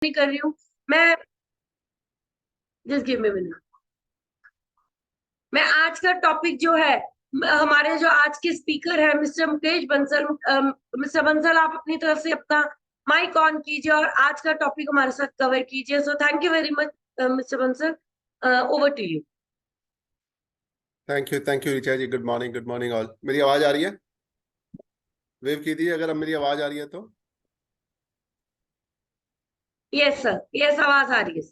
नहीं कर रही हूँ मैं। Just give me minute. मैं आज का टॉपिक जो है, हमारे जो आज के स्पीकर है मिस्टर मुकेश बंसल। मिस्टर बंसल, आप अपनी तरफ से अपना माइक ऑन कीजिए और आज का टॉपिक हमारे साथ कवर कीजिए। So thank you very much mister Bansal, over to you. Thank you Richa ji. Good morning all. मेरी आवाज आ रही है? वेव कीजिए अगर अब मेरी आवाज आ रही है तो। यस सर, यस, आवाज आ रही है।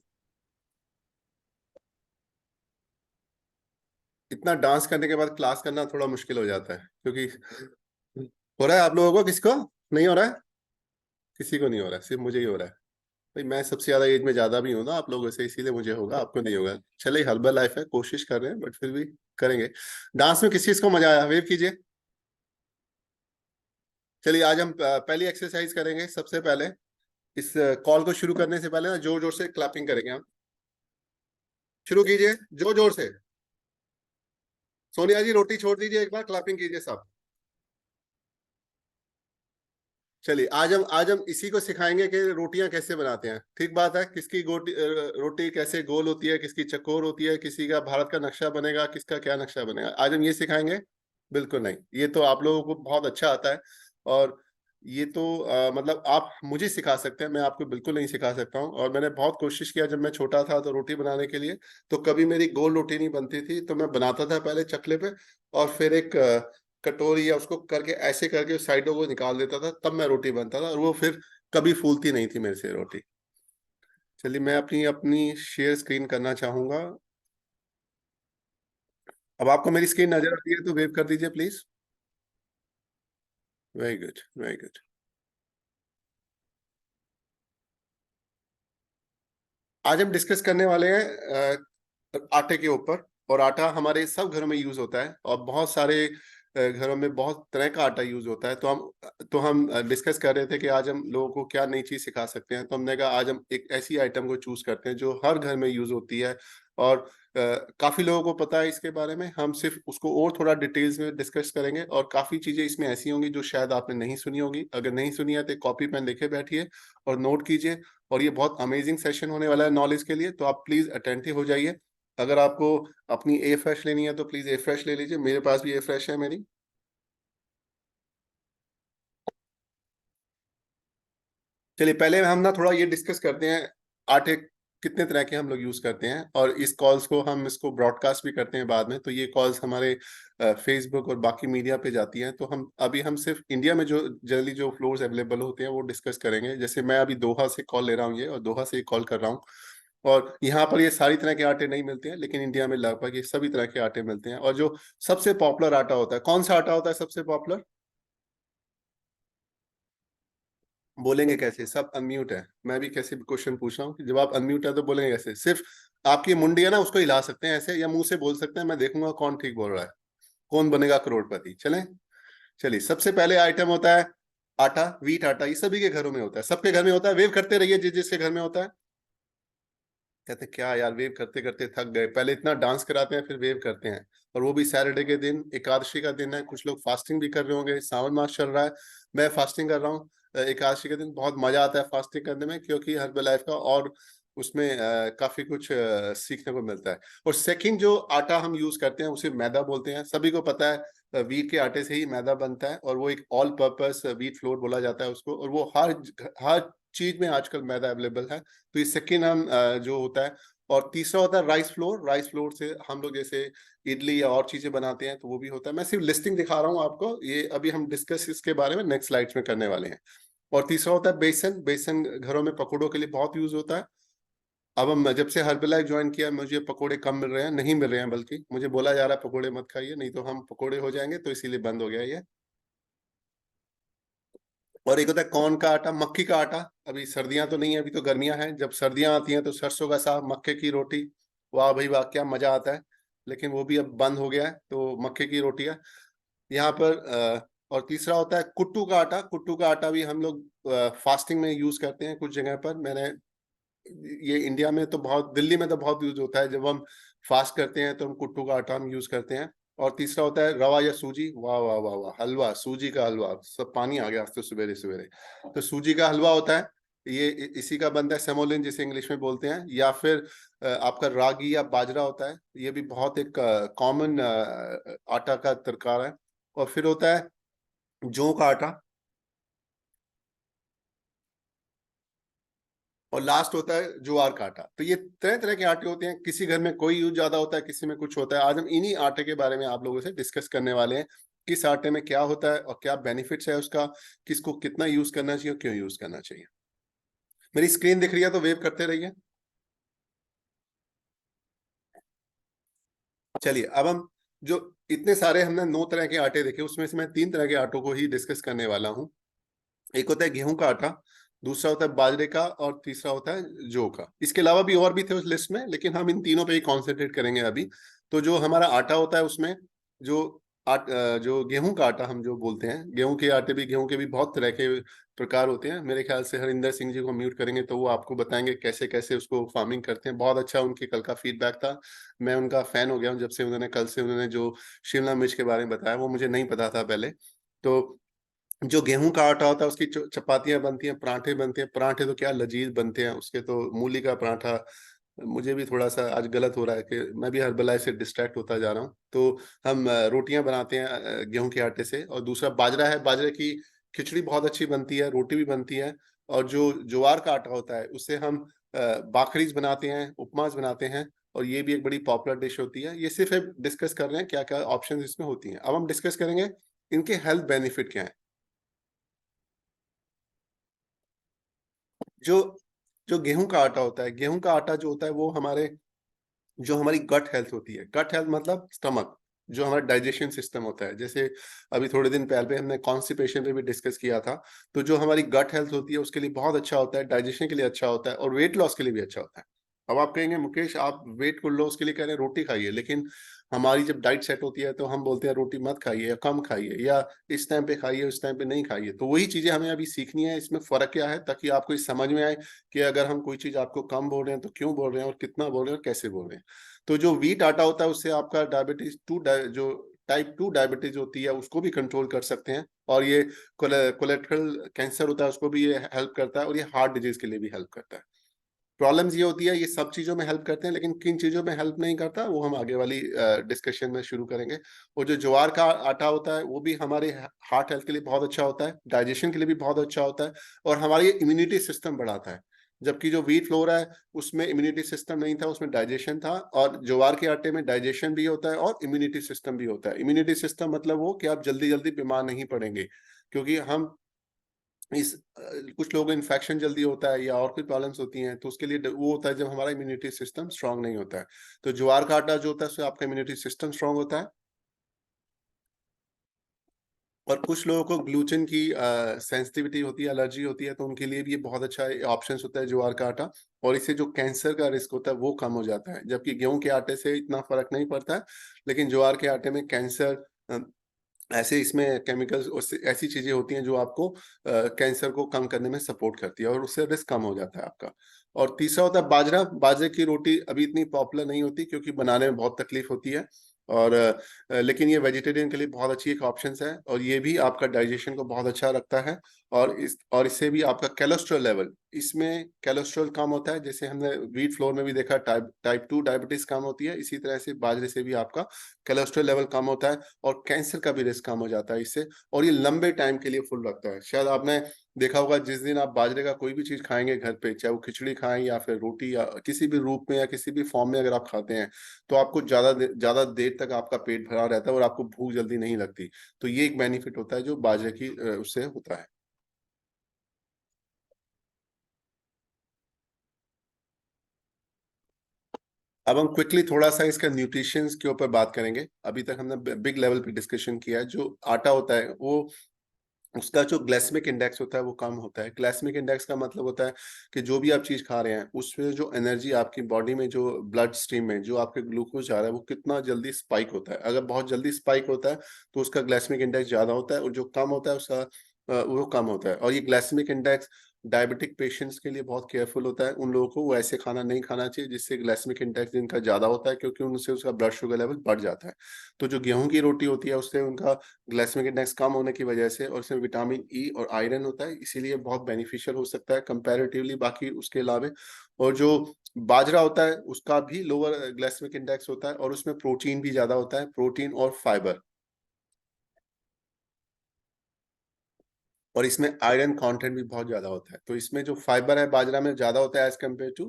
इतना डांस करने के बाद क्लास करना थोड़ा मुश्किल हो जाता है, क्योंकि हो रहा है आप लोगों को? किसको नहीं हो रहा है? किसी को नहीं हो रहा है, सिर्फ मुझे ही हो रहा है। भाई मैं सबसे ज्यादा एज में ज्यादा भी हूं ना आप लोगों से, इसीलिए मुझे होगा, आपको नहीं होगा। चलिए, हर्बल लाइफ है, कोशिश कर रहे हैं बट फिर भी करेंगे। डांस में किस चीज को मजा आया? वेव कीजिए। चलिए, आज हम पहली एक्सरसाइज करेंगे। सबसे पहले इस कॉल को शुरू करने से पहले ना जोर जोर से क्लैपिंग करेंगे हम। शुरू कीजिए जोर जोर से। सोनिया जी रोटी छोड़ दीजिए, एक बार क्लैपिंग कीजिए सब। चलिए, आज हम इसी को सिखाएंगे कि रोटियां कैसे बनाते हैं। ठीक बात है। किसकी रोटी कैसे गोल होती है, किसकी चकोर होती है, किसी का भारत का नक्शा बनेगा, किसका क्या नक्शा बनेगा, आज हम ये सिखाएंगे? बिल्कुल नहीं, ये तो आप लोगों को बहुत अच्छा आता है। और ये तो मतलब आप मुझे सिखा सकते हैं, मैं आपको बिल्कुल नहीं सिखा सकता हूँ। और मैंने बहुत कोशिश किया, जब मैं छोटा था तो रोटी बनाने के लिए, तो कभी मेरी गोल रोटी नहीं बनती थी, तो मैं बनाता था पहले चकले पे, और फिर एक कटोरी या उसको करके ऐसे करके साइडों को निकाल देता था, तब मैं रोटी बनता था, और वो फिर कभी फूलती नहीं थी मेरे से रोटी। चलिए, मैं अपनी अपनी शेयर स्क्रीन करना चाहूंगा। अब आपको मेरी स्क्रीन नजर आती है तो वेव कर दीजिए please. Very good, very good. आज हम डिस्कस करने वाले हैं आटे के ऊपर। और आटा हमारे सब घरों में यूज होता है, और बहुत सारे घरों में बहुत तरह का आटा यूज होता है। तो हम डिस्कस कर रहे थे कि आज हम लोगों को क्या नई चीज सिखा सकते हैं। तो हमने कहा आज हम एक ऐसी आइटम को चूज करते हैं जो हर घर में यूज होती है, और काफी लोगों को पता है इसके बारे में। हम सिर्फ उसको और थोड़ा डिटेल्स में डिस्कस करेंगे, और काफी चीजें इसमें ऐसी होंगी जो शायद आपने नहीं सुनी होगी। अगर नहीं सुनी है तो कॉपी पेन लेके बैठिए और नोट कीजिए। और ये बहुत अमेजिंग सेशन होने वाला है नॉलेज के लिए, तो आप प्लीज अटेंटिव हो जाइए। अगर आपको अपनी ए फ्रेश लेनी है तो प्लीज ए फ्रेश ले लीजिए, मेरे पास भी ए फ्रेश है मेरी। चलिए, पहले हम ना थोड़ा ये डिस्कस करते हैं आटे कितने तरह के हम लोग यूज करते हैं, और इस कॉल्स को हम इसको ब्रॉडकास्ट भी करते हैं बाद में। तो ये कॉल्स हमारे फेसबुक और बाकी मीडिया पे जाती हैं। तो हम सिर्फ इंडिया में जो जनरली जो फ्लोर्स अवेलेबल होते हैं वो डिस्कस करेंगे। जैसे मैं अभी दोहा से कॉल ले रहा हूँ, ये, और दोहा से कॉल कर रहा हूँ। और यहाँ पर ये सारी तरह के आटे नहीं मिलते हैं, लेकिन इंडिया में लगभग ये सभी तरह के आटे मिलते हैं। और जो सबसे पॉपुलर आटा होता है, कौन सा आटा होता है सबसे पॉपुलर? बोलेंगे कैसे? सब अनम्यूट है। मैं भी कैसे क्वेश्चन पूछ रहा हूँ कि जब आप अनम्यूट है तो बोलेंगे कैसे? सिर्फ आपकी मुंडी है ना, उसको हिला सकते हैं ऐसे, या मुंह से बोल सकते हैं। मैं देखूंगा कौन ठीक बोल रहा है, कौन बनेगा करोड़पति। चलें। चलिए, सबसे पहले आइटम होता है आटा, व्हीट आटा। ये सभी के घरों में होता है, सबके घर में होता है। वेव करते रहिए जिस जिसके घर में होता है। कहते क्या यार, वेव करते करते थक गए, पहले इतना डांस कराते हैं फिर वेव करते हैं। और वो भी सैटरडे के दिन, एकादशी का दिन है। कुछ लोग फास्टिंग भी कर रहे होंगे, सावन मास चल रहा है। मैं फास्टिंग कर रहा हूँ एकादशी के दिन। बहुत मजा आता है फास्टिंग करने में, क्योंकि हर्बल लाइफ का और उसमें काफी कुछ सीखने को मिलता है। और सेकंड जो आटा हम यूज करते हैं उसे मैदा बोलते हैं। सभी को पता है वीट के आटे से ही मैदा बनता है, और वो एक ऑल पर्पस वीट फ्लोर बोला जाता है उसको। और वो हर चीज में आजकल मैदा अवेलेबल है। तो ये सेकेंड हम जो होता है। और तीसरा होता है राइस फ्लोर। राइस फ्लोर से हम लोग जैसे इडली या और चीजें बनाते हैं, तो वो भी होता है। मैं सिर्फ लिस्टिंग दिखा रहा हूँ आपको, ये अभी हम डिस्कस इसके बारे में नेक्स्ट स्लाइड्स में करने वाले हैं। और तीसरा होता है बेसन। बेसन घरों में पकौड़ों के लिए बहुत यूज होता है। अब हम जब से हर्बलाइफ ज्वाइन किया, मुझे पकोड़े कम मिल रहे हैं, नहीं मिल रहे हैं, बल्कि मुझे बोला जा रहा है पकोड़े मत खाइए नहीं तो हम पकोड़े हो जाएंगे, तो इसीलिए बंद हो गया ये। और एक होता है कौन का आटा, मक्की का आटा। अभी सर्दियां तो नहीं है, अभी तो गर्मियां हैं। जब सर्दियां आती हैं तो सरसों का साग, मक्के की रोटी, वाह भाई वाह, क्या मजा आता है। लेकिन वो भी अब बंद हो गया है, तो मक्के की रोटियां यहाँ पर। और तीसरा होता है कुट्टू का आटा। कुट्टू का आटा भी हम लोग फास्टिंग में यूज करते हैं कुछ जगह पर। मैंने ये इंडिया में तो बहुत, दिल्ली में तो बहुत यूज होता है। जब हम फास्ट करते हैं तो हम कुट्टू का आटा हम यूज करते हैं। और तीसरा होता है रवा या सूजी। वाह वाह वाह वाह, हलवा, सूजी का हलवा, सब पानी आ गया आज तो सवेरे सवेरे। तो सूजी का हलवा होता है। ये इसी का बनता है सेमोलिन, जिसे इंग्लिश में बोलते हैं, या फिर आपका रागी या बाजरा होता है, ये भी बहुत एक कॉमन आटा का प्रकार है। और फिर होता है जौ का आटा, और लास्ट होता है ज्वार का आटा। तो ये तरह तरह के आटे होते हैं, किसी घर में कोई यूज ज्यादा होता है, किसी में कुछ होता है। आज हम इन्हीं आटे के बारे में आप लोगों से डिस्कस करने वाले हैं, किस आटे में क्या होता है और क्या बेनिफिट्स है उसका, किसको कितना यूज करना चाहिए और क्यों यूज करना चाहिए। मेरी स्क्रीन दिख रही है तो वेव करते रहिए। चलिए, अब हम जो इतने सारे हमने 9 तरह के आटे देखे, उसमें से मैं 3 तरह के आटों को ही डिस्कस करने वाला हूँ। एक होता है गेहूं का आटा, दूसरा होता है बाजरे का, और तीसरा होता है जौ का। इसके अलावा भी और भी थे उस लिस्ट में, लेकिन हम इन तीनों पे ही कॉन्सेंट्रेट करेंगे अभी। तो जो हमारा आटा होता है उसमें जो जो गेहूं का आटा हम जो बोलते हैं, गेहूं के भी बहुत तरह के प्रकार होते हैं। मेरे ख्याल से हरिंदर सिंह जी को म्यूट करेंगे तो वो आपको बताएंगे कैसे कैसे उसको फार्मिंग करते हैं। बहुत अच्छा उनके कल का फीडबैक था, मैं उनका फैन हो गया हूँ जब से उन्होंने कल से उन्होंने जो शिमला मिर्च के बारे में बताया, वो मुझे नहीं पता था पहले। तो जो गेहूं का आटा होता है उसकी चपातियां बनती हैं, पराठे बनते हैं। पराठे तो क्या लजीज बनते हैं उसके, तो मूली का पराठा। मुझे भी थोड़ा सा आज गलत हो रहा है कि मैं भी हर बलाय से डिस्ट्रैक्ट होता जा रहा हूँ। तो हम रोटियां बनाते हैं गेहूं के आटे से। और दूसरा बाजरा है, बाजरे की खिचड़ी बहुत अच्छी बनती है, रोटी भी बनती है। और जो ज्वार का आटा होता है उससे हम बाखरीज बनाते हैं, उपमास बनाते हैं, और ये भी एक बड़ी पॉपुलर डिश होती है। ये सिर्फ डिस्कस कर रहे हैं क्या क्या ऑप्शन इसमें होती हैं। अब हम डिस्कस करेंगे इनके हेल्थ बेनिफिट क्या है। जो जो गेहूं का आटा होता है, गेहूं का आटा जो होता है वो जो हमारी गट हेल्थ होती है, गट हेल्थ मतलब स्टमक, जो हमारा डाइजेशन सिस्टम होता है। जैसे अभी थोड़े दिन पहले हमने कॉन्स्टिपेशन पे भी डिस्कस किया था। तो जो हमारी गट हेल्थ होती है उसके लिए बहुत अच्छा होता है, डाइजेशन के लिए अच्छा होता है, और वेट लॉस के लिए भी अच्छा होता है। अब आप कहेंगे मुकेश आप वेट को लॉस के लिए कह रहे हैं रोटी खाइए, लेकिन हमारी जब डाइट सेट होती है तो हम बोलते हैं रोटी मत खाइए या कम खाइए, या इस टाइम पे खाइए उस टाइम पे नहीं खाइए। तो वही चीजें हमें अभी सीखनी है, इसमें फर्क क्या है, ताकि आपको इस समझ में आए कि अगर हम कोई चीज आपको कम बोल रहे हैं तो क्यों बोल रहे हैं, और कितना बोल रहे हैं और कैसे बोल रहे हैं। तो जो व्हीट आटा होता है उससे आपका जो टाइप 2 डायबिटीज होती है उसको भी कंट्रोल कर सकते हैं। और ये कोलेस्ट्रल कैंसर होता है उसको भी ये हेल्प करता है, और ये हार्ट डिजीज के लिए भी हेल्प करता है। प्रॉब्लम्स ये होती है, ये सब चीजों में हेल्प करते हैं, लेकिन किन चीजों में हेल्प नहीं करता वो हम आगे वाली डिस्कशन में शुरू करेंगे। और जो ज्वार का आटा होता है वो भी हमारे हार्ट हेल्थ के लिए बहुत अच्छा होता है, डाइजेशन के लिए भी बहुत अच्छा होता है, और हमारी इम्यूनिटी सिस्टम बढ़ाता है। जबकि जो व्हीट फ्लोर है उसमें इम्यूनिटी सिस्टम नहीं था, उसमें डाइजेशन था। और ज्वार के आटे में डाइजेशन भी होता है और इम्यूनिटी सिस्टम भी होता है। इम्यूनिटी सिस्टम मतलब वो कि आप जल्दी जल्दी बीमार नहीं पड़ेंगे, क्योंकि हम कुछ लोगों को इन्फेक्शन जल्दी होता है या और कोई प्रॉब्लम्स होती हैं, तो उसके लिए वो होता है जब हमारा इम्यूनिटी सिस्टम स्ट्रांग नहीं होता है। तो ज्वार का आटा जो होता है उससे आपका इम्यूनिटी सिस्टम स्ट्रांग होता है। और कुछ लोगों को ग्लूटेन की सेंसिटिविटी होती है, एलर्जी होती है, तो उनके लिए भी ये बहुत अच्छा ऑप्शन होता है ज्वार का आटा। और इससे जो कैंसर का रिस्क होता है वो कम हो जाता है, जबकि गेहूं के आटे से इतना फर्क नहीं पड़ता है। लेकिन ज्वार के आटे में कैंसर, ऐसे इसमें केमिकल्स और ऐसी चीजें होती हैं जो आपको कैंसर को कम करने में सपोर्ट करती है, और उससे रिस्क कम हो जाता है आपका। और तीसरा होता है बाजरा। बाजरे की रोटी अभी इतनी पॉपुलर नहीं होती क्योंकि बनाने में बहुत तकलीफ होती है। और लेकिन ये वेजिटेरियन के लिए बहुत अच्छी एक ऑप्शन है, और ये भी आपका डाइजेशन को बहुत अच्छा रखता है। और इससे भी आपका कोलेस्ट्रॉल लेवल, इसमें कोलेस्ट्रॉल कम होता है। जैसे हमने व्हीट फ्लोर में भी देखा टाइप 2 डायबिटीज कम होती है, इसी तरह से बाजरे से भी आपका कोलेस्ट्रॉल लेवल कम होता है, और कैंसर का भी रिस्क कम हो जाता है इससे। और ये लंबे टाइम के लिए फुल रखता है। शायद आपने देखा होगा जिस दिन आप बाजरे का कोई भी चीज खाएंगे घर पे, चाहे वो खिचड़ी खाएं या फिर रोटी, या किसी भी रूप में या किसी भी फॉर्म में अगर आप खाते हैं, तो आपको ज्यादा देर तक आपका पेट भरा रहता है और आपको भूख जल्दी नहीं लगती। तो ये एक बेनिफिट होता है जो बाजरे की उससे होता है। अब हम क्विकली थोड़ा सा इसका न्यूट्रिशंस के ऊपर बात करेंगे। अभी तक हमने बिग लेवल पे डिस्कशन किया है। जो आटा होता है वो, उसका जो ग्लाइसेमिक इंडेक्स होता है वो कम होता है। ग्लाइसेमिक इंडेक्स का मतलब होता है कि जो भी आप चीज खा रहे हैं उसमें जो एनर्जी आपकी बॉडी में, जो ब्लड स्ट्रीम में जो आपके ग्लूकोज जा रहा है वो कितना जल्दी स्पाइक होता है। अगर बहुत जल्दी स्पाइक होता है तो उसका ग्लाइसेमिक इंडेक्स ज्यादा होता है, और जो कम होता है उसका वो कम होता है। और ये ग्लाइसेमिक इंडेक्स डायबिटिक पेशेंट्स के लिए बहुत केयरफुल होता है, उन लोगों को वो ऐसे खाना नहीं खाना चाहिए जिससे ग्लाइसेमिक इंडेक्स जिनका ज्यादा होता है, क्योंकि उनसे उसका ब्लड शुगर लेवल बढ़ जाता है। तो जो गेहूं की रोटी होती है उससे उनका ग्लाइसेमिक इंडेक्स कम होने की वजह से, और इसमें विटामिन ई और आयरन होता है, इसीलिए बहुत बेनिफिशियल हो सकता है कंपैरेटिवली बाकी उसके अलावा। और जो बाजरा होता है उसका भी लोअर ग्लाइसेमिक इंडेक्स होता है, और उसमें प्रोटीन भी ज्यादा होता है, प्रोटीन और फाइबर, और इसमें आयरन कंटेंट भी बहुत ज्यादा होता है। तो इसमें जो फाइबर है बाजरा में ज्यादा होता है एज कम्पेयर टू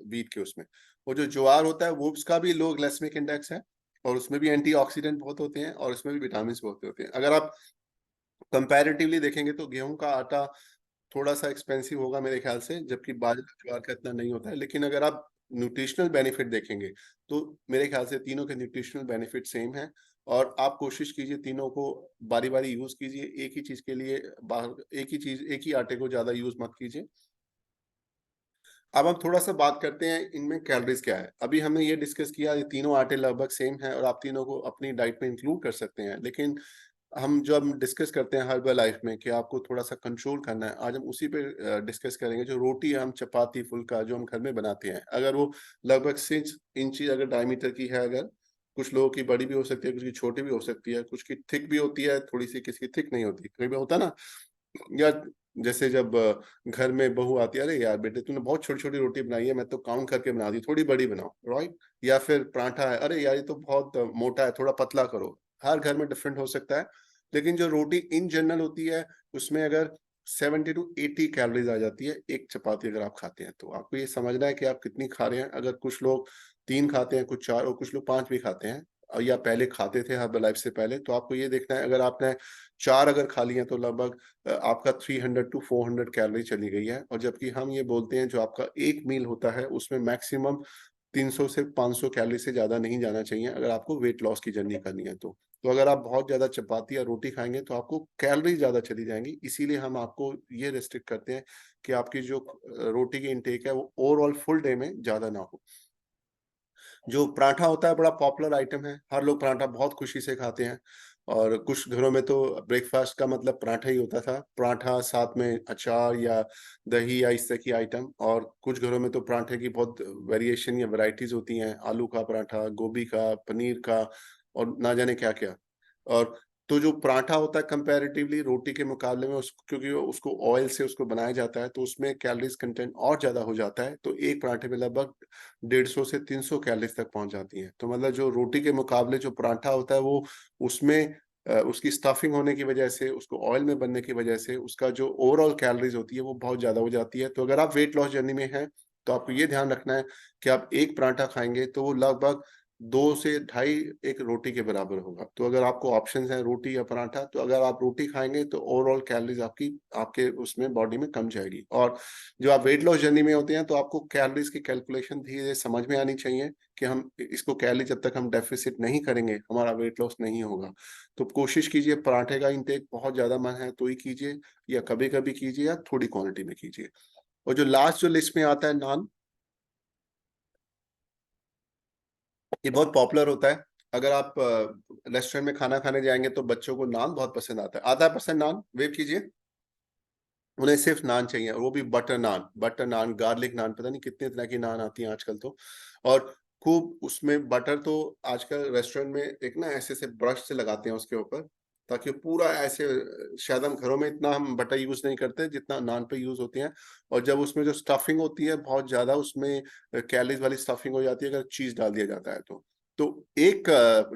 व्हीट के उसमें। और जो ज्वार होता है वो उसका भी लो ग्लाइसेमिक इंडेक्स है, और उसमें भी एंटीऑक्सीडेंट बहुत होते हैं, और उसमें भी विटामिन बहुत होते हैं। अगर आप कंपैरेटिवली देखेंगे तो गेहूं का आटा थोड़ा सा एक्सपेंसिव होगा मेरे ख्याल से, जबकि बाजरा ज्वार का इतना नहीं होता है। लेकिन अगर आप न्यूट्रिशनल बेनिफिट देखेंगे तो मेरे ख्याल से तीनों के न्यूट्रिशनल बेनिफिट सेम है। और आप कोशिश कीजिए तीनों को बारी बारी यूज कीजिए, एक ही चीज के लिए बाहर एक ही आटे को ज्यादा यूज मत कीजिए। अब हम थोड़ा सा बात करते हैं इनमें कैलोरीज क्या है। अभी हमने ये डिस्कस किया ये तीनों आटे लगभग सेम है और आप तीनों को अपनी डाइट में इंक्लूड कर सकते हैं। लेकिन हम जब डिस्कस करते हैं हर्बल लाइफ में कि आपको थोड़ा सा कंट्रोल करना है, आज हम उसी पे डिस्कस करेंगे। जो रोटी हम चपाती फुल्का जो हम घर में बनाते हैं, अगर वो लगभग 6 इंची अगर डायमीटर की है, अगर कुछ लोगों की बड़ी भी हो सकती है, कुछ की छोटी भी हो सकती है, कुछ की थिक भी होती है थोड़ी सी, किसी की थिक नहीं होती, कहीं भी होता ना। या जैसे जब घर में बहू आती है, अरे यार बेटे तूने बहुत छोटी छोटी रोटी बनाई है, मैं तो काउंट करके बना दी, थोड़ी बड़ी बनाओ, राइट। या फिर पराठा है, अरे यार ये तो बहुत मोटा है, थोड़ा पतला करो। हर घर में डिफरेंट हो सकता है। लेकिन जो रोटी इन जनरल होती है उसमें अगर 70 to 80 कैलोरीज आ जाती है एक चपाती अगर आप खाते हैं। तो आपको ये समझना है कि आप कितनी खा रहे हैं। अगर कुछ लोग 3 खाते हैं, कुछ 4 और कुछ लोग 5 भी खाते हैं, या पहले खाते थे हर्बल लाइफ से पहले, तो आपको ये देखना है अगर आपने 4 अगर खा लिए तो लगभग आपका 300 to 400 कैलोरी चली गई है। और जबकि हम ये बोलते हैं जो आपका एक मील होता है उसमें मैक्सिमम 300 से 500 कैलोरी से ज्यादा नहीं जाना चाहिए अगर आपको वेट लॉस की जर्नी करनी है। तो अगर आप बहुत ज्यादा चपाती या रोटी खाएंगे तो आपको कैलोरी ज्यादा चली जाएंगी। इसीलिए हम आपको ये रेस्ट्रिक्ट करते हैं कि आपकी जो रोटी की इंटेक है वो ओवरऑल फुल डे में ज्यादा ना हो। जो पराठा होता है बड़ा पॉपुलर आइटम है, हर लोग पराठा बहुत खुशी से खाते हैं। और कुछ घरों में तो ब्रेकफास्ट का मतलब पराठा ही होता था, पराठा साथ में अचार या दही या इस तरह की आइटम। और कुछ घरों में तो पराठे की बहुत वेरिएशन या वैरायटीज होती हैं, आलू का पराठा, गोभी का, पनीर का, और ना जाने क्या क्या। और तो जो पराठा होता है कंपैरेटिवली रोटी के मुकाबले में क्योंकि उसको ऑयल से उसको बनाया जाता है तो उसमें कैलोरीज कंटेंट और ज्यादा हो जाता है। तो एक पराठे में लगभग 150 से 300 कैलोरीज तक पहुंच जाती है। तो मतलब जो रोटी के मुकाबले जो पराठा होता है वो उसमें उसकी स्टफिंग होने की वजह से, उसको ऑयल में बनने की वजह से उसका जो ओवरऑल कैलोरीज होती है वो बहुत ज्यादा हो जाती है। तो अगर आप वेट लॉस जर्नी में हैं तो आपको ये ध्यान रखना है कि आप एक पराठा खाएंगे तो वो लगभग 2 से ढाई एक रोटी के बराबर होगा। तो अगर आपको ऑप्शंस हैं रोटी या पराठा, तो अगर आप रोटी खाएंगे तो ओवरऑल कैलोरीज आपकी आपके उसमें बॉडी में कम जाएगी। और जो आप वेट लॉस जर्नी में होते हैं तो आपको कैलोरीज की कैलकुलेशन धीरे धीरे समझ में आनी चाहिए कि हम इसको कैलोरी जब तक हम डेफिसिट नहीं करेंगे हमारा वेट लॉस नहीं होगा। तो कोशिश कीजिए पराठे का इंटेक बहुत ज्यादा मन है तो ही कीजिए, या कभी कभी कीजिए, या थोड़ी क्वांटिटी में कीजिए। और जो लास्ट जो लिस्ट में आता है नान, ये बहुत पॉपुलर होता है। अगर आप रेस्टोरेंट में खाना खाने जाएंगे तो बच्चों को नान बहुत पसंद आता है पसंद नान वेव कीजिए। उन्हें सिर्फ नान चाहिए, और वो भी बटर नान, बटर नान, गार्लिक नान, पता नहीं कितने तरह की नान आती हैं आजकल तो। और खूब उसमें बटर तो आजकल रेस्टोरेंट में एक ना ऐसे से ब्रश से लगाते हैं उसके ऊपर, ताकि वो पूरा ऐसे, शायद हम घरों में इतना हम बटर यूज नहीं करते जितना नान पे यूज होती हैं। और जब उसमें जो स्टफिंग होती है बहुत ज्यादा उसमें कैलोरीज वाली स्टफिंग हो जाती है अगर चीज डाल दिया जाता है तो एक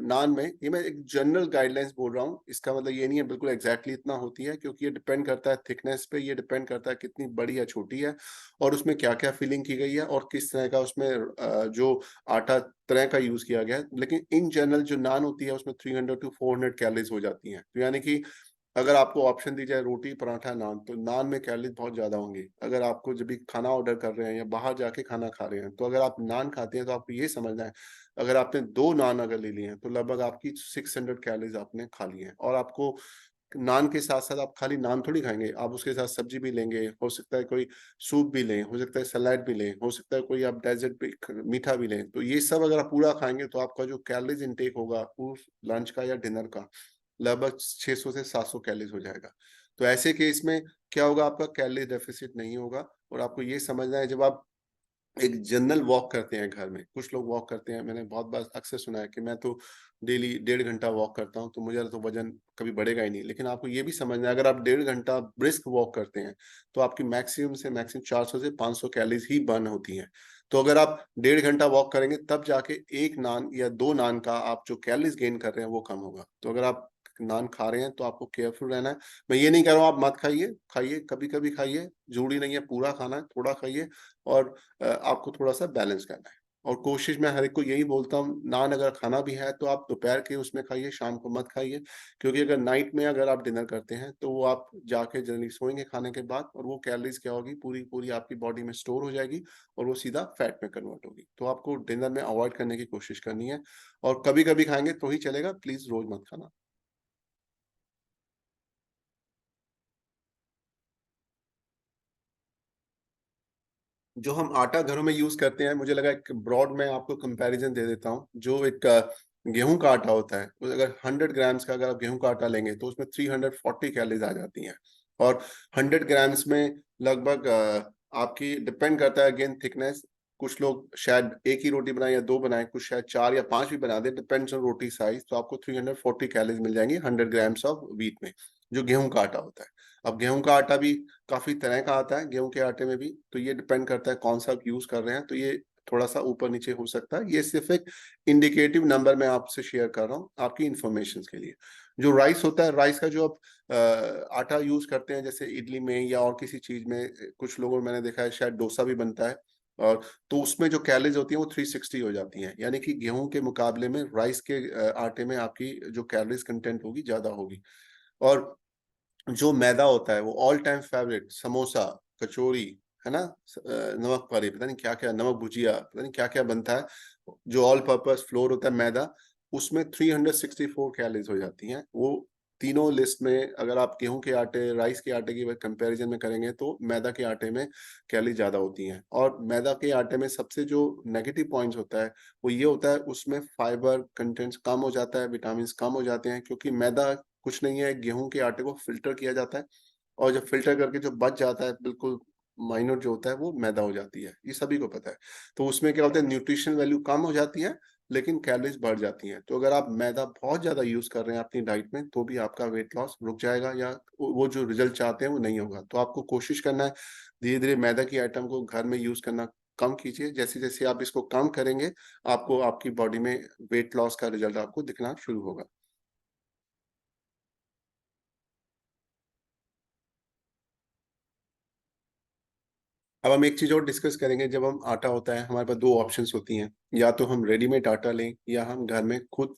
नान में, ये मैं एक जनरल गाइडलाइंस बोल रहा हूँ, इसका मतलब ये नहीं है बिल्कुल एग्जैक्टली इतना होती है, क्योंकि ये डिपेंड करता है थिकनेस पे, ये डिपेंड करता है कितनी बड़ी या छोटी है, और उसमें क्या क्या फिलिंग की गई है, और किस तरह का उसमें जो आटा तरह का यूज किया गया है। लेकिन इन जनरल जो नान होती है उसमें 300 to 400 कैलोरीज हो जाती हैं। तो यानी कि अगर आपको ऑप्शन दी जाए रोटी पराठा नान, तो नान में कैलोरीज बहुत ज्यादा होंगी। अगर आपको जब भी खाना ऑर्डर कर रहे हैं या बाहर जाके खाना खा रहे हैं, तो अगर आप नान खाते हैं तो आपको ये समझना है अगर आपने 2 नान अगर ले लिए हैं तो लगभग आपकी 600 कैलोरीज आपने खा ली हैं। और आपको नान के साथ साथ आप खाली नान थोड़ी खाएंगे, आप उसके साथ सब्जी भी लेंगे, हो सकता है कोई सूप भी लें, हो सकता है सलाद भी लें, हो सकता है कोई आप डेजर्ट भी मीठा भी लें। तो ये सब अगर आप पूरा खाएंगे तो आपका जो कैलोरीज इंटेक होगा उस लंच का या डिनर का लगभग 600 से 700 कैलोरीज हो जाएगा। तो ऐसे केस में क्या होगा, आपका कैलोरी डेफिसिट नहीं होगा। और आपको ये समझना है, जब आप एक जनरल वॉक करते हैं घर में, कुछ लोग वॉक करते हैं, मैंने बहुत बार अक्सर सुना है कि मैं तो डेली 1.5 घंटा वॉक करता हूँ, तो मुझे तो वजन कभी बढ़ेगा ही नहीं। लेकिन आपको ये भी समझना है, अगर आप 1.5 घंटा ब्रिस्क वॉक करते हैं तो आपकी मैक्सिमम से मैक्सिमम 400 से 500 कैलोरीज ही बर्न होती हैं। तो अगर आप 1.5 घंटा वॉक करेंगे तब जाके 1 नान या 2 नान का आप जो कैलोरीज गेन कर रहे हैं वो कम होगा। तो अगर आप नान खा रहे हैं तो आपको केयरफुल रहना है। मैं ये नहीं कह रहा हूँ आप मत खाइए, खाइए, कभी कभी खाइए, जरूरी नहीं है पूरा खाना है, थोड़ा खाइए। और आपको थोड़ा-सा बैलेंस करना है। और कोशिश मैं हर एक को यही बोलता हूँ, नान अगर खाना भी है तो आप दोपहर के उसमें खाइए, शाम को मत खाइए। क्योंकि अगर नाइट में अगर आप डिनर करते हैं तो वो आप जाके जनरली सोएँगे खाने के बाद, और वो कैलोरीज़ क्या होगी, पूरी आपकी बॉडी में स्टोर हो जाएगी और वो सीधा फैट में कन्वर्ट होगी। तो आपको डिनर में अवॉइड करने की कोशिश करनी है, और कभी-कभी खाएँगे तो ही चलेगा, प्लीज़ रोज़ मत खाना। जो हम आटा घरों में यूज़ करते हैं, मुझे लगा एक ब्रॉड मैं आपको कंपैरिज़न दे देता हूँ। जो एक गेहूँ का आटा होता है, तो अगर 100 ग्राम्स का अगर आप गेहूँ का आटा लेंगे तो उसमें 340 कैलोरीज़ आ जाती हैं। और 100 ग्राम्स में लगभग आपकी डिपेंड करता है अगेन थिकनेस। कुछ लोग शायद 1 ही रोटी बनाएँ या 2 बनाएँ, कुछ शायद 4 या 5 भी बना दें, डिपेंड्स ऑन रोटी साइज़। तो आपको 340 कैलोरीज़ मिल जाएँगी 100 ग्राम्स ऑफ व्हीट में, जो गेहूँ का आटा होता है। अब गेहूँ का आटा भी काफ़ी तरह का आता है, गेहूँ के आटे में भी, तो ये डिपेंड करता है कौन-सा आप यूज़ कर रहे हैं, तो ये थोड़ा-सा ऊपर-नीचे हो सकता है। ये सिर्फ़ एक इंडिकेटिव नंबर मैं आपसे शेयर कर रहा हूँ, आपकी इन्फॉर्मेशंस के लिए। जो राइस होता है, राइस का जो आप आटा यूज़ करते हैं, जैसे इडली में या और किसी चीज़ में, कुछ लोगों मैंने देखा है शायद डोसा भी बनता है, और तो उसमें जो कैलोरीज़ होती हैं वो 360 हो जाती हैं। यानी कि गेहूँ के मुकाबले में राइस के आटे में आपकी जो कैलोरीज़ कंटेंट होगी, ज़्यादा होगी। और जो मैदा होता है वो ऑल टाइम फेवरेट, समोसा, कचौड़ी, है ना? नमक पारे, पता नहीं क्या-क्या, नमक भुजिया, पता नहीं क्या-क्या बनता है। जो ऑल पर्पस फ्लोर होता है मैदा, उसमें 364 कैलोरीज़ हो जाती हैं। वो तीनों लिस्ट में अगर आप गेहूँ के आटे, राइस के आटे की अगर कंपैरिज़न में करेंगे तो मैदा के आटे में कैलोरी ज़्यादा होती हैं। और मैदा के आटे में सबसे जो नेगेटिव पॉइंट्स होता है, वो ये होता है उसमें फाइबर कंटेंट्स कम हो जाता है, विटामिन्स कम हो जाते हैं, क्योंकि मैदा कुछ नहीं है, गेहूँ के आटे को फ़िल्टर किया जाता है, और जब फ़िल्टर करके जो बच जाता है बिल्कुल माइन्यूट जो होता है वो मैदा हो जाती है, ये सभी को पता है। तो उसमें क्या होता है, न्यूट्रिशन वैल्यू कम हो जाती है, लेकिन कैलोरीज़ बढ़ जाती हैं। तो अगर आप मैदा बहुत ज़्यादा यूज़ कर रहे हैं अपनी डाइट में, तो भी आपका वेट लॉस रुक जाएगा, या वो जो रिज़ल्ट चाहते हैं वो नहीं होगा। तो आपको कोशिश करना है, धीरे-धीरे मैदा की आइटम को घर में यूज़ करना कम कीजिए। जैसे-जैसे आप इसको कम करेंगे, आपको आपकी बॉडी में वेट लॉस का रिज़ल्ट आपको दिखना शुरू होगा। अब हम एक चीज़ और डिस्कस करेंगे, जब हम आटा होता है, हमारे पास 2 ऑप्शंस होती हैं, या तो हम रेडीमेड आटा लें या हम घर में खुद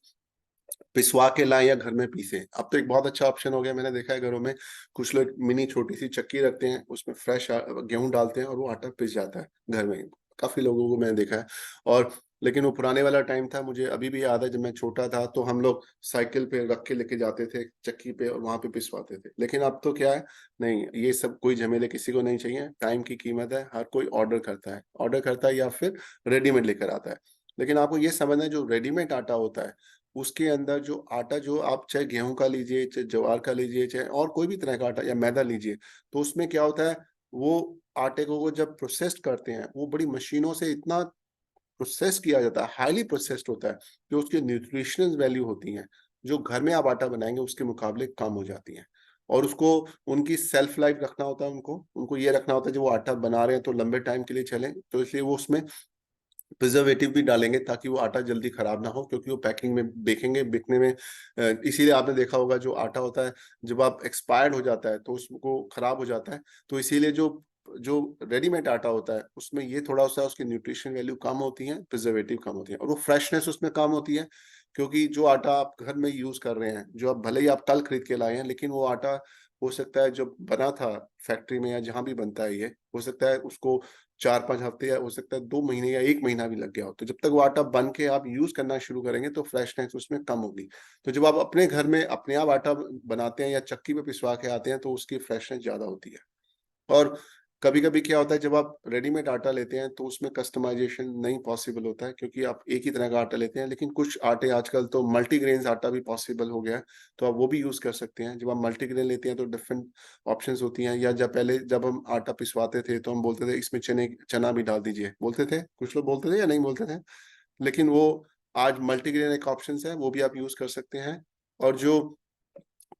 पिसवा के लाएँ या घर में पीसें। अब तो एक बहुत अच्छा ऑप्शन हो गया, मैंने देखा है घरों में कुछ लोग मिनी छोटी-सी चक्की रखते हैं, उसमें फ्रेश गेहूँ डालते हैं और वो आटा पिस जाता है घर में। काफ़ी लोगों को मैंने देखा है। और लेकिन वो पुराने वाला टाइम था, मुझे अभी भी याद है जब मैं छोटा था तो हम लोग साइकिल पे रख के लेके जाते थे चक्की पे और वहाँ पे पिसवाते थे। लेकिन अब तो क्या है, नहीं, ये सब कोई झमेले किसी को नहीं चाहिए, टाइम की कीमत है, हर कोई ऑर्डर करता है या फिर रेडीमेड लेकर आता है। लेकिन आपको ये समझना है, जो रेडीमेड आटा होता है, उसके अंदर जो आटा, जो आप चाहे गेहूँ का लीजिए, चाहे ज्वार का लीजिए, चाहे और कोई भी तरह का आटा या मैदा लीजिए, तो उसमें क्या होता है, वो आटे को वो जब प्रोसेस्ड करते हैं, वो बड़ी मशीनों से इतना प्रोसेस किया जाता है, हाइली प्रोसेस्ड होता है, जो उसकी न्यूट्रिशनल वैल्यू होती हैं, जो घर में आप आटा बनाएँगे उसके मुकाबले कम हो जाती हैं। और उसको, उनकी शेल्फ लाइफ रखना होता है उनको ये रखना होता है, जब वो आटा बना रहे हैं तो लंबे टाइम के लिए चले, तो इसलिए वो उसमें प्रिजर्वेटिव भी डालेंगे ताकि वो आटा जल्दी खराब ना हो, क्योंकि वो पैकिंग में बेचेंगे, बिकने में इसीलिए आपने देखा होगा जो आटा होता है, जब आप एक्सपायर्ड हो जाता है तो उसको खराब हो जाता है। तो इसीलिए जो जो रेडीमेड आटा होता है उसमें ये थोड़ा-सा उसकी न्यूट्रिशन वैल्यू कम होती है, प्रिजर्वेटिव कम होती है, और वो फ्रेशनेस उसमें कम होती है, क्योंकि जो आटा आप घर में यूज़ कर रहे हैं, जो आप भले ही आप कल खरीद के लाए हैं, लेकिन वो आटा हो सकता है जब बना था फैक्ट्री में या जहाँ भी बनता है ये, हो सकता है उसको 4-5 हफ्ते, या हो सकता है 2 महीने या 1 महीना भी लग गया हो। तो जब तक वो आटा बन के आप यूज़ करना शुरू करेंगे तो फ्रेशनेस उसमें कम होगी। तो जब आप अपने घर में अपने आप आटा बनाते हैं या चक्की पे पिसवा के आते हैं तो उसकी फ्रेशनेस ज़्यादा होती है। और कभी कभी क्या होता है जब आप रेडीमेड आटा लेते हैं तो उसमें कस्टमाइजेशन नहीं पॉसिबल होता है, क्योंकि आप एक ही तरह का आटा लेते हैं। लेकिन कुछ आटे आजकल तो मल्टीग्रेन्स आटा भी पॉसिबल हो गया है, तो आप वो भी यूज कर सकते हैं। जब आप मल्टीग्रेन लेते हैं तो डिफरेंट ऑप्शंस होती हैं। या जब हम आटा पिसवाते थे तो हम बोलते थे इसमें चना भी डाल दीजिए, बोलते थे, कुछ लोग बोलते थे या नहीं बोलते थे। लेकिन वो आज मल्टीग्रेन एक ऑप्शन है, वो भी आप यूज कर सकते हैं। और जो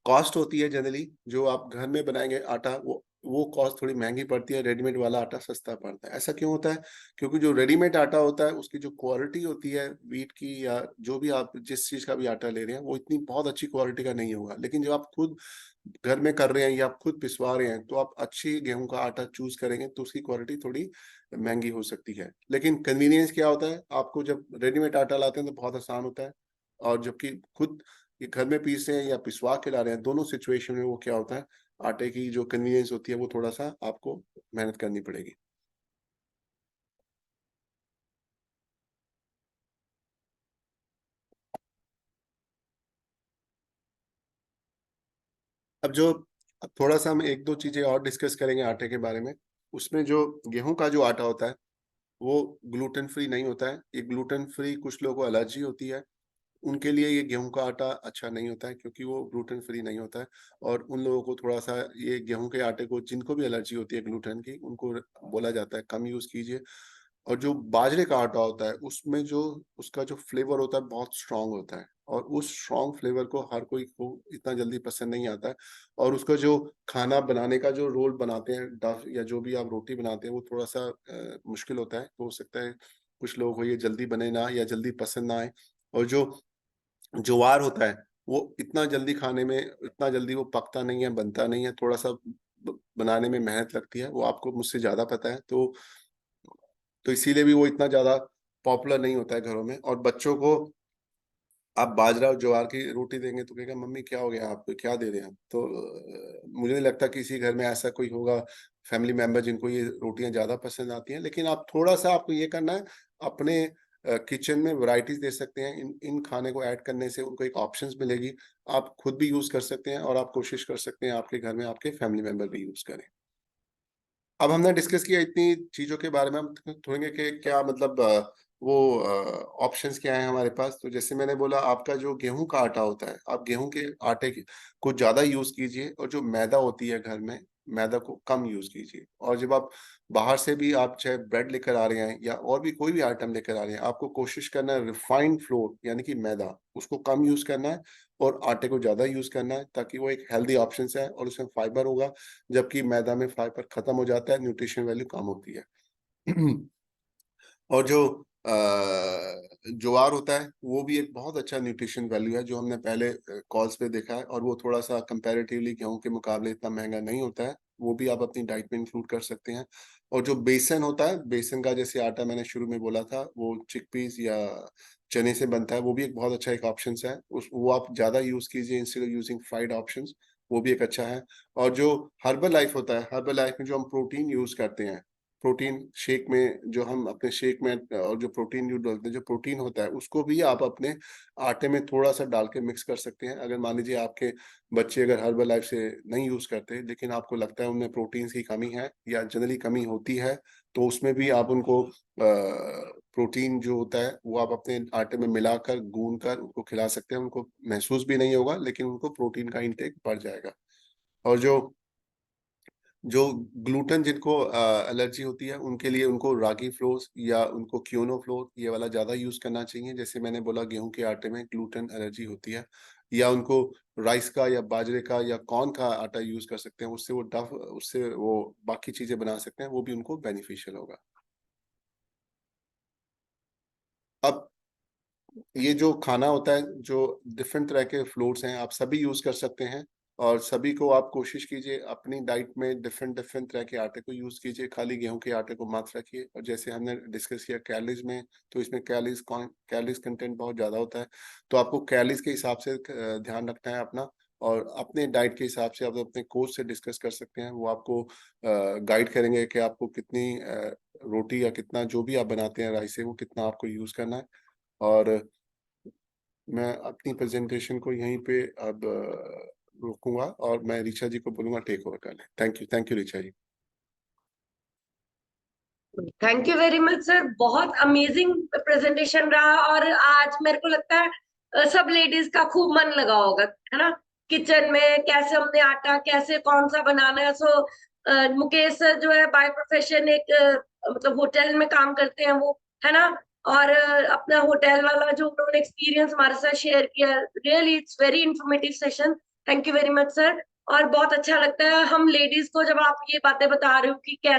कॉस्ट होती है जनरली, जो आप घर में बनाएंगे आटा, वो कॉस्ट थोड़ी महंगी पड़ती है, रेडीमेड वाला आटा सस्ता पड़ता है। ऐसा क्यों होता है? क्योंकि जो रेडीमेड आटा होता है उसकी जो क्वालिटी होती है व्हीट की, या जो भी आप जिस चीज का भी आटा ले रहे हैं, वो इतनी बहुत अच्छी क्वालिटी का नहीं होगा। लेकिन जब आप खुद घर में कर रहे हैं या आप खुद पिसवा रहे हैं, तो आप अच्छी गेहूं का आटा चूज करेंगे तो उसकी क्वालिटी थोड़ी महंगी हो सकती है। लेकिन कन्वीनियंस क्या होता है, आपको जब रेडीमेड आटा लाते हैं तो बहुत आसान होता है। और जबकि खुद ये घर में पीस रहे हैं या पिसवा के ला रहे हैं, दोनों सिचुएशन में वो क्या होता है, आटे की जो कन्वीनियंस होती है वो थोड़ा सा आपको मेहनत करनी पड़ेगी। अब थोड़ा सा हम एक दो चीजें और डिस्कस करेंगे आटे के बारे में। उसमें जो गेहूं का जो आटा होता है वो ग्लूटेन फ्री नहीं होता है। ये ग्लूटेन फ्री, कुछ लोगों को एलर्जी होती है, उनके लिए ये गेहूं का आटा अच्छा नहीं होता है, क्योंकि वो ग्लूटेन फ्री नहीं होता है। और उन लोगों को थोड़ा सा, ये गेहूं के आटे को जिनको भी एलर्जी होती है ग्लूटेन की, उनको बोला जाता है कम यूज कीजिए। और जो बाजरे का आटा होता है उसमें जो उसका जो फ्लेवर होता है बहुत स्ट्रांग होता है, और उस स्ट्रांग फ्लेवर को हर कोई को इतना जल्दी पसंद नहीं आता है। और उसका जो खाना बनाने का जो रोल बनाते हैं, डफ या जो भी आप रोटी बनाते हैं, वो थोड़ा सा मुश्किल होता है। तो हो सकता है कुछ लोगों को ये जल्दी बने ना, या जल्दी पसंद ना आए। और जो ज्वार होता है वो इतना जल्दी खाने में, इतना जल्दी वो पकता नहीं है, बनता नहीं है, थोड़ा सा बनाने में मेहनत लगती है, वो आपको मुझसे ज्यादा पता है। तो इसीलिए भी वो इतना ज्यादा पॉपुलर नहीं होता है घरों में। और बच्चों को आप बाजरा और ज्वार की रोटी देंगे तो कहेगा मम्मी क्या हो गया, आपको क्या दे रहे हैं? तो मुझे नहीं लगता किसी घर में ऐसा कोई होगा फैमिली मेंबर जिनको ये रोटियां ज्यादा पसंद आती हैं। लेकिन आप थोड़ा सा, आपको ये करना है, अपने किचन में वैरायटीज दे सकते हैं। इन खाने को ऐड करने से उनको एक ऑप्शंस मिलेगी। आप खुद भी यूज कर सकते हैं, और आप कोशिश कर सकते हैं आपके घर में आपके फैमिली मेंबर भी यूज करें। अब हमने डिस्कस किया इतनी चीजों के बारे में, हम थोड़ेंगे कि क्या मतलब वो ऑप्शंस क्या है हमारे पास। तो जैसे मैंने बोला, आपका जो गेहूं का आटा होता है, आप गेहूं के को ज्यादा यूज कीजिए। और जो मैदा होती है घर में, मैदा को कम यूज कीजिए। और जब आप बाहर से भी आप चाहे ब्रेड लेकर आ रहे हैं या और भी कोई भी आइटम लेकर आ रहे हैं, आपको कोशिश करना है रिफाइंड फ्लोर यानी कि मैदा, उसको कम यूज करना है और आटे को ज्यादा यूज करना है, ताकि वो एक हेल्दी ऑप्शन है और उसमें फाइबर होगा। जबकि मैदा में फाइबर खत्म हो जाता है, न्यूट्रिशन वैल्यू कम होती है। और जो ज्वार होता है वो भी एक बहुत अच्छा न्यूट्रिशन वैल्यू है, जो हमने पहले कॉल्स पे देखा है। और वो थोड़ा सा कंपैरेटिवली गेहूं के मुकाबले इतना महंगा नहीं होता है, वो भी आप अपनी डाइट में इंक्लूड कर सकते हैं। और जो बेसन होता है, बेसन का जैसे आटा मैंने शुरू में बोला था, वो चिकपीस या चने से बनता है, वो भी एक बहुत अच्छा एक ऑप्शन है। वो आप ज्यादा यूज कीजिए instead of using fried options, वो भी एक अच्छा है। और जो हर्बल लाइफ होता है, हर्बल लाइफ में जो हम प्रोटीन यूज करते हैं, प्रोटीन शेक में, जो हम अपने शेक में, और जो प्रोटीन यूज डालते हैं, जो प्रोटीन होता है उसको भी आप अपने आटे में थोड़ा सा डाल के मिक्स कर सकते हैं। अगर मान लीजिए आपके बच्चे अगर हर्बल लाइफ से नहीं यूज करते, लेकिन आपको लगता है उनमें प्रोटीन की कमी है या जनरली कमी होती है, तो उसमें भी आप उनको प्रोटीन जो होता है वो आप अपने आटे में मिलाकर गूंद कर उनको खिला सकते हैं। उनको महसूस भी नहीं होगा, लेकिन उनको प्रोटीन का इंटेक बढ़ जाएगा। और जो ग्लूटेन जिनको एलर्जी होती है, उनके लिए उनको रागी फ्लोर या उनको क्योनो फ्लोर ये वाला ज्यादा यूज करना चाहिए। जैसे मैंने बोला गेहूं के आटे में ग्लूटेन एलर्जी होती है, या उनको राइस का या बाजरे का या कॉर्न का आटा यूज कर सकते हैं। उससे वो बाकी चीजें बना सकते हैं, वो भी उनको बेनिफिशियल होगा। अब ये जो खाना होता है, जो डिफरेंट तरह के फ्लोर्स हैं, आप सभी यूज कर सकते हैं। और सभी को आप कोशिश कीजिए अपनी डाइट में डिफरेंट डिफरेंट तरह के आटे को यूज कीजिए, खाली गेहूं के आटे को मत रखिए। और जैसे हमने डिस्कस किया कैलोरीज में, तो इसमें कैलोरीज कंटेंट बहुत ज्यादा होता है। तो आपको कैलोरीज के हिसाब से ध्यान रखना है अपना। और अपने डाइट के हिसाब से आप अपने कोच से डिस्कस कर सकते हैं, वो आपको गाइड करेंगे कि आपको कितनी रोटी या कितना जो भी आप बनाते हैं राइस से, वो कितना आपको यूज करना है। और मैं अपनी प्रेजेंटेशन को यहीं पे अब रोकूंगा, और मैं ऋचा जी को बोलूंगा टेक ओवर कर लें। Thank you Richa ji. Thank you very much sir, बहुत अमेजिंग प्रेजेंटेशन रहा। और आज मेरे को लगता है सब लेडीज का खूब मन लगा होगा, है ना, किचन में कैसे हमने आटा कैसे कौन सा बनाना है। सो मुकेश सर जो है बाय प्रोफेशन एक मतलब होटल में काम करते हैं वो, है ना। और अपना होटल वाला जो उन्होंने एक्सपीरियंस हमारे साथ शेयर किया, really it's very informative session. Thank you very much sir. और बहुत अच्छा लगता है हम लेडीज को जब आप ये बातें बता रहे हो कि कैसे